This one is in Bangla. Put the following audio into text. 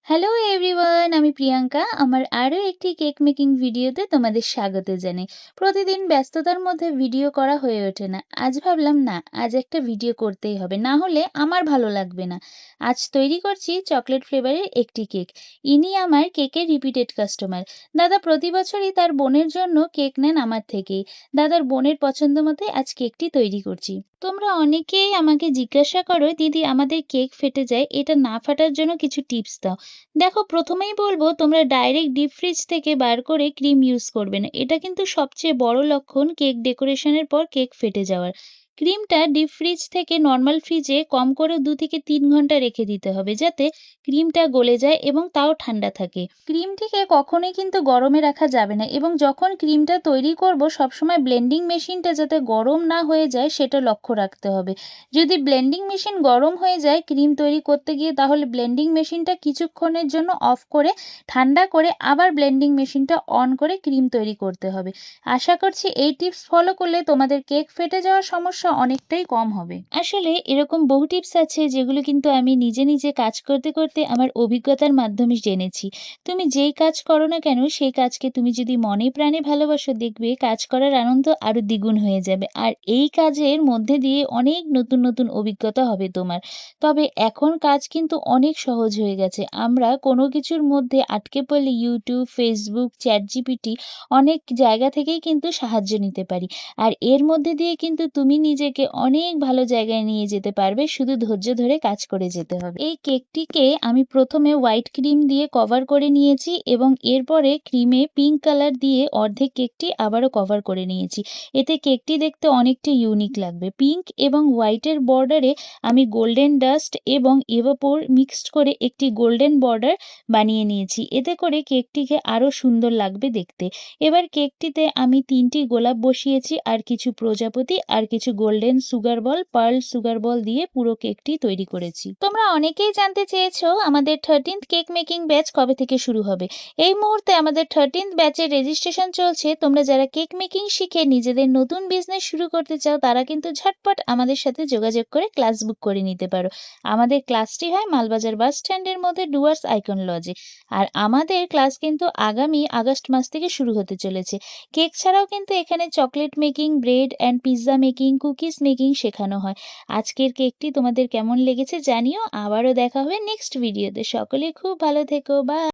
হ্যালো এভরিওয়ান, আমি প্রিয়াঙ্কা। আমার আরও একটি কেক মেকিং ভিডিওতে তোমাদের স্বাগত জানাই। প্রতিদিন ব্যস্ততার মধ্যে ভিডিও করা হয়ে ওঠে না। আজ ভাবলাম না, আজ একটা ভিডিও করতেই হবে, না হলে আমার ভালো লাগবে না। আজ তৈরি করছি চকলেট ফ্লেভারের একটি কেক। ইনি আমার কেকের রিপিটেড কাস্টমার। দাদা প্রতি বছরই তার বোনের জন্য কেক নেন আমার থেকেই। দাদার বোনের পছন্দ মতে আজ কেকটি তৈরি করছি। তোমরা অনেকেই আমাকে জিজ্ঞাসা করো, দিদি আমাদের কেক ফেটে যায়, এটা না ফাটার জন্য কিছু টিপস দাও। দেখো, প্রথমেই বলবো তোমরা ডাইরেক্ট ডিপ ফ্রিজ থেকে বার করে ক্রিম ইউজ করবে না। এটা কিন্তু সবচেয়ে বড় লক্ষণ কেক ডেকোরেশনের পর কেক ফেটে যাওয়ার। ক্রিমটা ডিপ ফ্রিজ থেকে নর্মাল ফ্রিজে কম করে 2 থেকে 3 ঘন্টা রেখে দিতে হবে, যাতে ক্রিমটা গলে যায় এবং তাও ঠান্ডা থাকে। ক্রিমটিকে কখনোই কিন্তু গরমে রাখা যাবে না, এবং যখন ক্রিমটা তৈরি করব সবসময় ব্লেন্ডিং মেশিনটা যাতে গরম না হয়ে যায় সেটা লক্ষ্য রাখতে হবে। যদি ব্লেন্ডিং মেশিন গরম হয়ে যায় ক্রিম তৈরি করতে গিয়ে, তাহলে ব্লেন্ডিং মেশিনটা কিছুক্ষণের জন্য অফ করে ঠান্ডা করে আবার ব্লেন্ডিং মেশিনটা অন করে ক্রিম তৈরি করতে হবে। আশা করছি এই টিপস ফলো করলে তোমাদের কেক ফেটে যাওয়ার সমস্যা অনেকটাই কম হবে। আসলে এরকম বহু টিপস আছে যেগুলো কিন্তু আমি নিজে নিজে কাজ করতে করতে আমার অভিজ্ঞতার মাধ্যমে জেনেছি। তুমি যেই কাজ করো না কেন সেই কাজকে তুমি যদি মনে প্রাণে ভালোবাসো, দেখবে কাজ করার আনন্দ আরো দ্বিগুণ হয়ে যাবে, আর এই কাজের মধ্যে দিয়ে অনেক নতুন নতুন অভিজ্ঞতা হবে তোমার। তবে এখন কাজ কিন্তু অনেক সহজ হয়ে গেছে। আমরা কোনো কিছুর মধ্যে আটকে পড়লে ইউটিউব, ফেসবুক, চ্যাটজিপিটি অনেক জায়গা থেকেই কিন্তু সাহায্য নিতে পারি। আর এর মধ্যে দিয়ে কিন্তু তুমি নিজেকে অনেক ভালো জায়গায় নিয়ে যেতে পারবে, শুধু ধৈর্য ধরে কাজ করে যেতে হবে। এই কেকটিকে আমি প্রথমে হোয়াইট ক্রিম দিয়ে কভার করে নিয়েছি এবং এরপরে ক্রিমে পিঙ্ক কালার দিয়ে অর্ধেক কেকটি আবারও কভার করে নিয়েছি। এতে কেকটি দেখতে অনেকটা ইউনিক লাগবে। পিঙ্ক এবং হোয়াইটের বর্ডারে আমি গোল্ডেন ডাস্ট এবং এভাপোর মিক্সড করে একটি গোল্ডেন বর্ডার বানিয়ে নিয়েছি। এতে করে কেকটিকে আরো সুন্দর লাগবে দেখতে। এবার কেকটিতে আমি 3টি গোলাপ বসিয়েছি, আর কিছু প্রজাপতি আর কিছু golden sugar ball, pearl sugar ball দিয়ে পুরো কেকটি তৈরি করেছি। তোমরা অনেকেই জানতে চেয়েছো আমাদের 13th কেক মেকিং ব্যাচ কবে থেকে শুরু হবে। এই মুহূর্তে আমাদের 13th ব্যাচের রেজিস্ট্রেশন চলছে। তোমরা যারা কেক মেকিং শিখে নিজেদের নতুন বিজনেস শুরু করতে চাও, তারা কিন্তু ঝটপট আমাদের সাথে যোগাযোগ করে ক্লাস বুক করে নিতে পারো। আমাদের ক্লাসটি হয় মালবাজার বাস স্ট্যান্ডের মধ্যে ডুয়ার্স আইকন লজে। আর আমাদের ক্লাস কিন্তু আগামী আগস্ট মাস থেকে শুরু হতে চলেছে। কেক ছাড়াও কিন্তু এখানে chocolate making, bread and pizza making, cookies making শেখানো হয়। আজকের কেকটি তোমাদের কেমন লেগেছে জানিও। আবারও দেখা হবে নেক্সট ভিডিওতে। সকলে খুব ভালো থেকো। বাই।